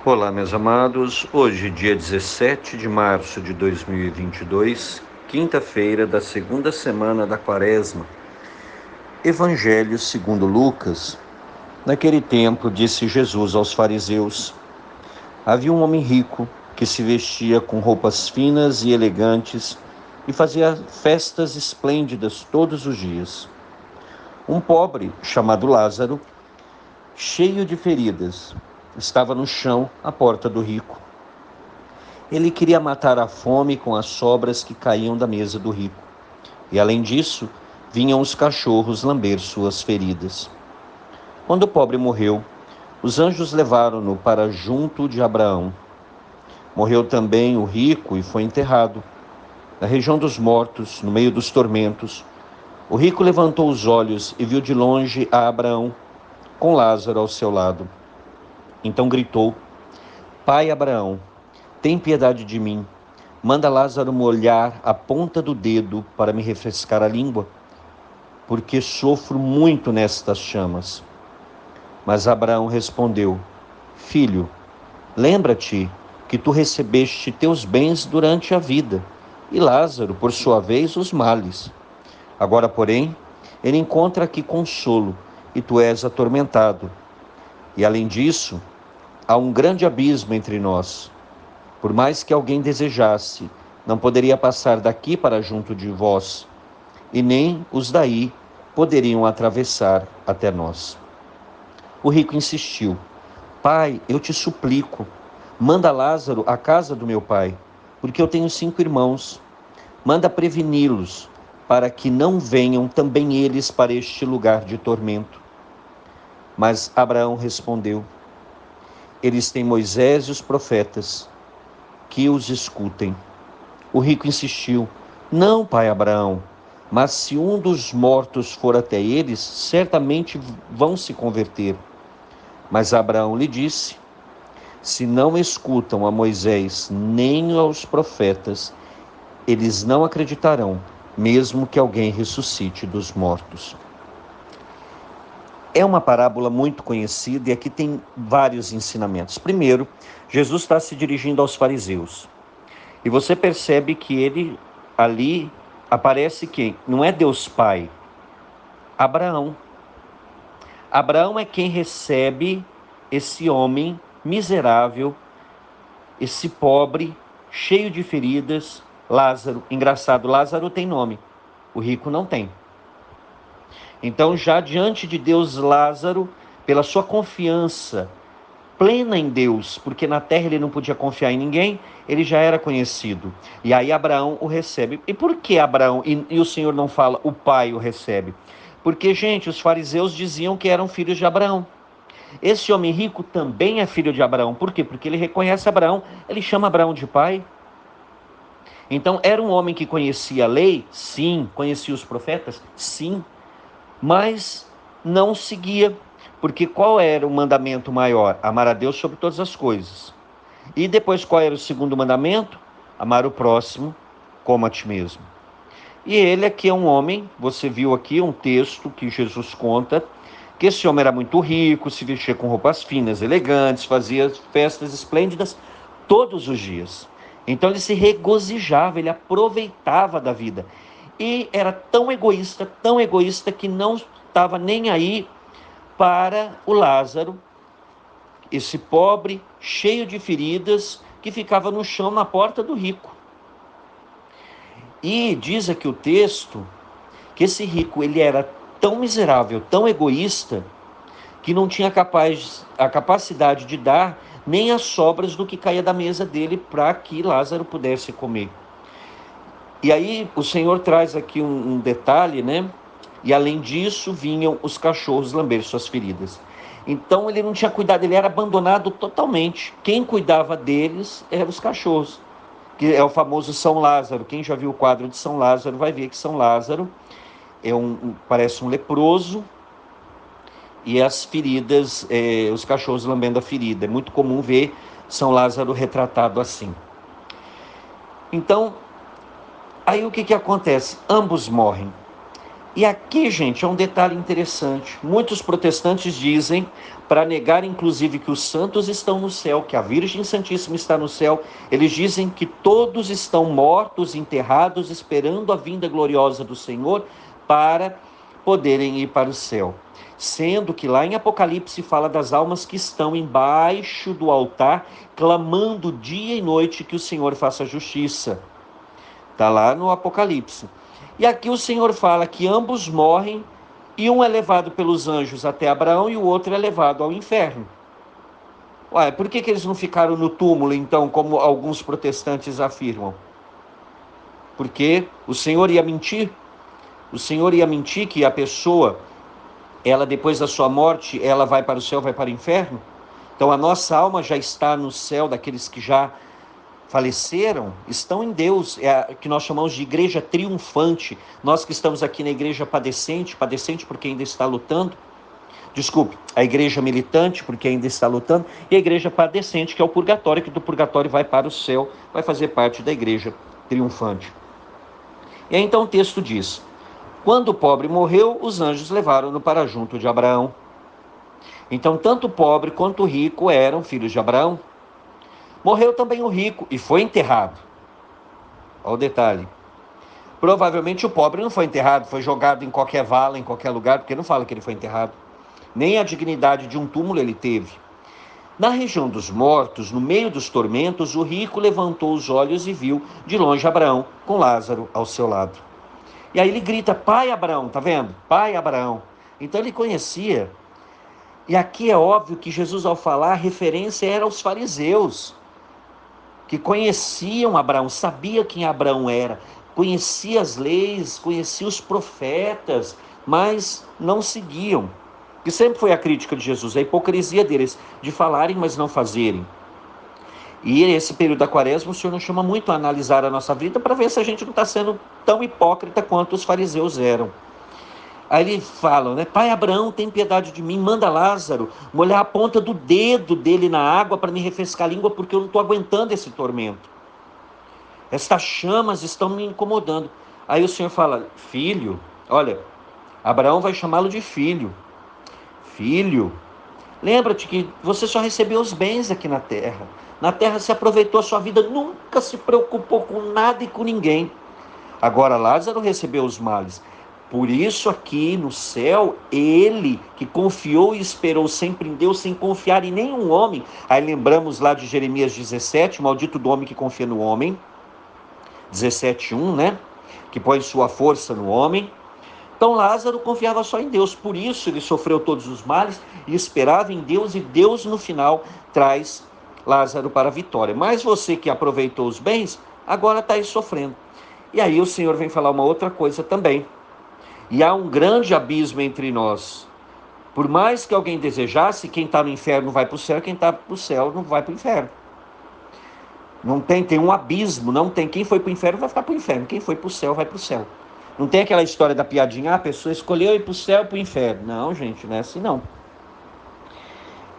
Olá, meus amados. Hoje, dia 17 de março de 2022, quinta-feira da segunda semana da Quaresma. Evangelho segundo Lucas. Naquele tempo, disse Jesus aos fariseus: havia um homem rico que se vestia com roupas finas e elegantes e fazia festas esplêndidas todos os dias. Um pobre, chamado Lázaro, cheio de feridas, estava no chão à porta do rico. Ele queria matar a fome com as sobras que caíam da mesa do rico. E além disso, vinham os cachorros lamber suas feridas. Quando o pobre morreu, os anjos levaram-no para junto de Abraão. Morreu também o rico e foi enterrado. Na região dos mortos, no meio dos tormentos, o rico levantou os olhos e viu de longe a Abraão, com Lázaro ao seu lado. Então gritou: Pai Abraão, tem piedade de mim. Manda Lázaro molhar a ponta do dedo para me refrescar a língua, porque sofro muito nestas chamas. Mas Abraão respondeu: Filho, lembra-te que tu recebeste teus bens durante a vida, e Lázaro, por sua vez, os males. Agora, porém, ele encontra aqui consolo, e tu és atormentado. E além disso, há um grande abismo entre nós. Por mais que alguém desejasse, não poderia passar daqui para junto de vós, e nem os daí poderiam atravessar até nós. O rico insistiu: Pai, eu te suplico, manda Lázaro à casa do meu pai, porque eu tenho 5 irmãos. Manda preveni-los, para que não venham também eles para este lugar de tormento. Mas Abraão respondeu: Eles têm Moisés e os profetas, que os escutem. O rico insistiu: Não, pai Abraão, mas se um dos mortos for até eles, certamente vão se converter. Mas Abraão lhe disse: Se não escutam a Moisés nem aos profetas, eles não acreditarão, mesmo que alguém ressuscite dos mortos. É uma parábola muito conhecida e aqui tem vários ensinamentos. Primeiro, Jesus está se dirigindo aos fariseus. E você percebe que ele ali aparece quem? Não é Deus Pai, Abraão. Abraão é quem recebe esse homem miserável, esse pobre, cheio de feridas, Lázaro. Engraçado, Lázaro tem nome, o rico não tem. Então, já diante de Deus, Lázaro, pela sua confiança plena em Deus, porque na terra ele não podia confiar em ninguém, ele já era conhecido. E aí Abraão o recebe. E por que Abraão, e o Senhor não fala, o pai o recebe? Porque, gente, os fariseus diziam que eram filhos de Abraão. Esse homem rico também é filho de Abraão. Por quê? Porque ele reconhece Abraão, ele chama Abraão de pai. Então, era um homem que conhecia a lei? Sim. Conhecia os profetas? Sim. Mas não seguia, porque qual era o mandamento maior? Amar a Deus sobre todas as coisas. E depois qual era o segundo mandamento? Amar o próximo como a ti mesmo. E ele aqui é um homem, você viu aqui um texto que Jesus conta, que esse homem era muito rico, se vestia com roupas finas, elegantes, fazia festas esplêndidas todos os dias. Então ele se regozijava, ele aproveitava da vida. E era tão egoísta que não estava nem aí para o Lázaro, esse pobre, cheio de feridas, que ficava no chão na porta do rico. E diz aqui o texto que esse rico ele era tão miserável, tão egoísta, que não tinha a capacidade de dar nem as sobras do que caía da mesa dele para que Lázaro pudesse comer. E aí o Senhor traz aqui um detalhe, né? E além disso, vinham os cachorros lamber suas feridas. Então ele não tinha cuidado, ele era abandonado totalmente. Quem cuidava deles eram os cachorros, que é o famoso São Lázaro. Quem já viu o quadro de São Lázaro vai ver que São Lázaro parece um leproso, e as feridas, os cachorros lambendo a ferida. É muito comum ver São Lázaro retratado assim. Então, aí o que acontece? Ambos morrem. E aqui, gente, é um detalhe interessante. Muitos protestantes dizem, para negar inclusive que os santos estão no céu, que a Virgem Santíssima está no céu, eles dizem que todos estão mortos, enterrados, esperando a vinda gloriosa do Senhor para poderem ir para o céu. Sendo que lá em Apocalipse fala das almas que estão embaixo do altar, clamando dia e noite que o Senhor faça justiça. Está lá no Apocalipse. E aqui o Senhor fala que ambos morrem, e um é levado pelos anjos até Abraão e o outro é levado ao inferno. Ué, por que eles não ficaram no túmulo, então, como alguns protestantes afirmam? Porque o Senhor ia mentir? O Senhor ia mentir que a pessoa, ela depois da sua morte, ela vai para o céu, vai para o inferno? Então a nossa alma já está no céu daqueles que já faleceram, estão em Deus, é que nós chamamos de igreja triunfante. Nós que estamos aqui na igreja padecente porque ainda está lutando, a igreja militante, porque ainda está lutando, e a igreja padecente, que é o purgatório, que do purgatório vai para o céu, vai fazer parte da igreja triunfante. E aí, então o texto diz: quando o pobre morreu, os anjos levaram-no para junto de Abraão. Então tanto o pobre quanto o rico eram filhos de Abraão. Morreu também o rico e foi enterrado. Olha o detalhe. Provavelmente o pobre não foi enterrado, foi jogado em qualquer vala, em qualquer lugar, porque não fala que ele foi enterrado. Nem a dignidade de um túmulo ele teve. Na região dos mortos, no meio dos tormentos, o rico levantou os olhos e viu de longe Abraão com Lázaro ao seu lado. E aí ele grita: pai Abraão, tá vendo? Pai Abraão. Então ele conhecia. E aqui é óbvio que Jesus, ao falar, a referência era aos fariseus, que conheciam Abraão, sabia quem Abraão era, conhecia as leis, conhecia os profetas, mas não seguiam. Que sempre foi a crítica de Jesus, a hipocrisia deles, de falarem, mas não fazerem. E nesse período da quaresma, o Senhor nos chama muito a analisar a nossa vida para ver se a gente não está sendo tão hipócrita quanto os fariseus eram. Aí ele fala, né? Pai Abraão, tem piedade de mim, manda Lázaro molhar a ponta do dedo dele na água para me refrescar a língua, porque eu não estou aguentando esse tormento. Estas chamas estão me incomodando. Aí o Senhor fala: filho, olha, Abraão vai chamá-lo de filho. Filho, lembra-te que você só recebeu os bens aqui na terra. Na terra se aproveitou a sua vida, nunca se preocupou com nada e com ninguém. Agora Lázaro recebeu os males. Por isso aqui no céu, ele que confiou e esperou sempre em Deus, sem confiar em nenhum homem. Aí lembramos lá de Jeremias 17, maldito do homem que confia no homem. 17:1, né? Que põe sua força no homem. Então Lázaro confiava só em Deus, por isso ele sofreu todos os males e esperava em Deus, e Deus no final traz Lázaro para a vitória. Mas você que aproveitou os bens, agora está aí sofrendo. E aí o Senhor vem falar uma outra coisa também. E há um grande abismo entre nós. Por mais que alguém desejasse, quem está no inferno vai para o céu, quem está para o céu não vai para o inferno. Não tem um abismo, não tem. Quem foi para o inferno vai ficar para o inferno, quem foi para o céu vai para o céu. Não tem aquela história da piadinha, a pessoa escolheu ir para o céu ou para o inferno. Não, gente, não é assim não.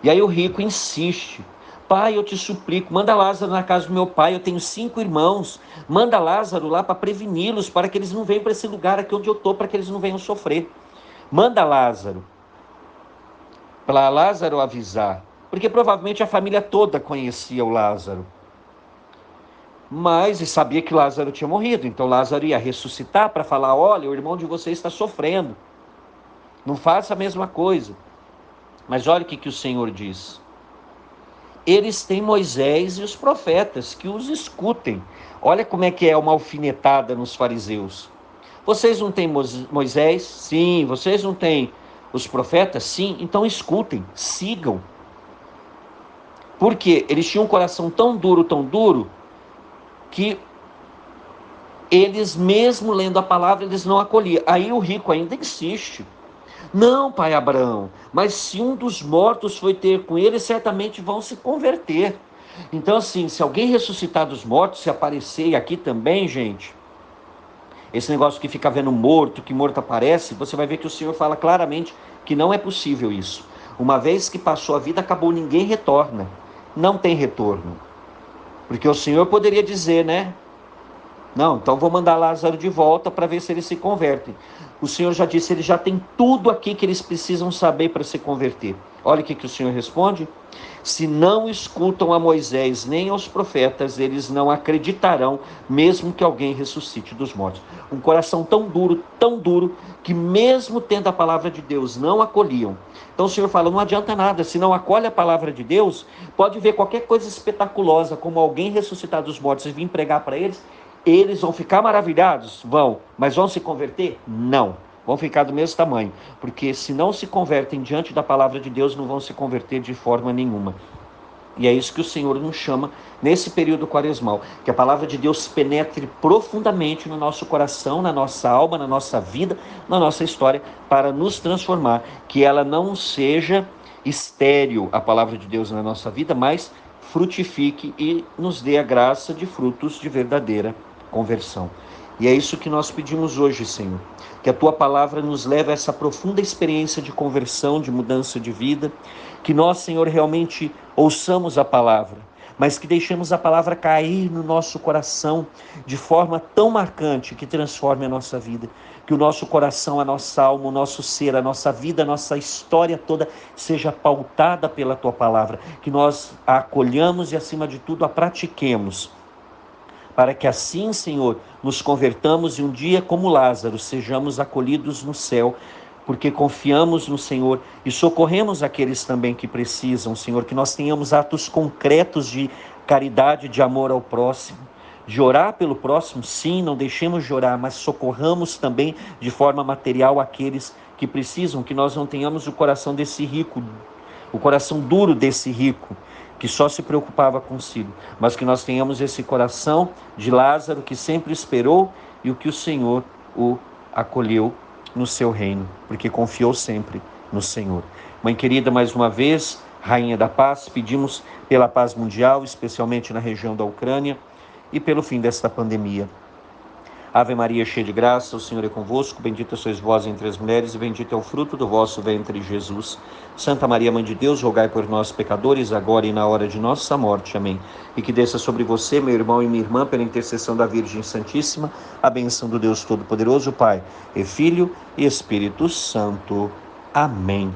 E aí o rico insiste: pai, eu te suplico, manda Lázaro na casa do meu pai, eu tenho 5 irmãos, manda Lázaro lá para preveni-los, para que eles não venham para esse lugar aqui onde eu estou, para que eles não venham sofrer. Manda Lázaro, para Lázaro avisar, porque provavelmente a família toda conhecia o Lázaro. Mas e sabia que Lázaro tinha morrido, então Lázaro ia ressuscitar para falar: olha, o irmão de vocês está sofrendo, não faça a mesma coisa. Mas olha o que o Senhor diz: eles têm Moisés e os profetas, que os escutem. Olha como é que é uma alfinetada nos fariseus. Vocês não têm Moisés? Sim. Vocês não têm os profetas? Sim. Então escutem, sigam. Porque eles tinham um coração tão duro, que eles, mesmo lendo a palavra, eles não acolhiam. Aí o rico ainda insiste: não, pai Abraão, mas se um dos mortos foi ter com ele, certamente vão se converter. Então assim, se alguém ressuscitar dos mortos, se aparecer, e aqui também, gente, esse negócio que fica vendo morto, que morto aparece, você vai ver que o Senhor fala claramente que não é possível isso. Uma vez que passou a vida, acabou, ninguém retorna. Não tem retorno. Porque o Senhor poderia dizer, né? Não, então vou mandar Lázaro de volta para ver se eles se convertem. O Senhor já disse, eles já têm tudo aqui que eles precisam saber para se converter. Olha o que o Senhor responde. Se não escutam a Moisés nem aos profetas, eles não acreditarão, mesmo que alguém ressuscite dos mortos. Um coração tão duro, que mesmo tendo a palavra de Deus, não acolhiam. Então o Senhor fala, não adianta nada, se não acolhe a palavra de Deus, pode ver qualquer coisa espetaculosa, como alguém ressuscitar dos mortos e vir pregar para eles vão ficar maravilhados? Vão. Mas vão se converter? Não. Vão ficar do mesmo tamanho. Porque se não se convertem diante da palavra de Deus, não vão se converter de forma nenhuma. E é isso que o Senhor nos chama nesse período quaresmal. Que a palavra de Deus penetre profundamente no nosso coração, na nossa alma, na nossa vida, na nossa história, para nos transformar. Que ela não seja estéril, a palavra de Deus na nossa vida, mas frutifique e nos dê a graça de frutos de verdadeira conversão. E é isso que nós pedimos hoje, Senhor. Que a Tua palavra nos leve a essa profunda experiência de conversão, de mudança de vida. Que nós, Senhor, realmente ouçamos a palavra, mas que deixemos a palavra cair no nosso coração de forma tão marcante que transforme a nossa vida. Que o nosso coração, a nossa alma, o nosso ser, a nossa vida, a nossa história toda seja pautada pela Tua palavra. Que nós a acolhamos e, acima de tudo, a pratiquemos. Para que assim, Senhor, nos convertamos e um dia, como Lázaro, sejamos acolhidos no céu, porque confiamos no Senhor e socorremos aqueles também que precisam, Senhor, que nós tenhamos atos concretos de caridade, de amor ao próximo, de orar pelo próximo, sim, não deixemos de orar, mas socorramos também de forma material aqueles que precisam, que nós não tenhamos o coração desse rico, o coração duro desse rico, que só se preocupava consigo, mas que nós tenhamos esse coração de Lázaro que sempre esperou e o que o Senhor o acolheu no seu reino, porque confiou sempre no Senhor. Mãe querida, mais uma vez, Rainha da Paz, pedimos pela paz mundial, especialmente na região da Ucrânia, e pelo fim desta pandemia. Ave Maria, cheia de graça, o Senhor é convosco, bendita sois vós entre as mulheres e bendito é o fruto do vosso ventre, Jesus. Santa Maria, Mãe de Deus, rogai por nós, pecadores, agora e na hora de nossa morte. Amém. E que desça sobre você, meu irmão e minha irmã, pela intercessão da Virgem Santíssima, a bênção do Deus Todo-Poderoso, Pai, e Filho e Espírito Santo. Amém.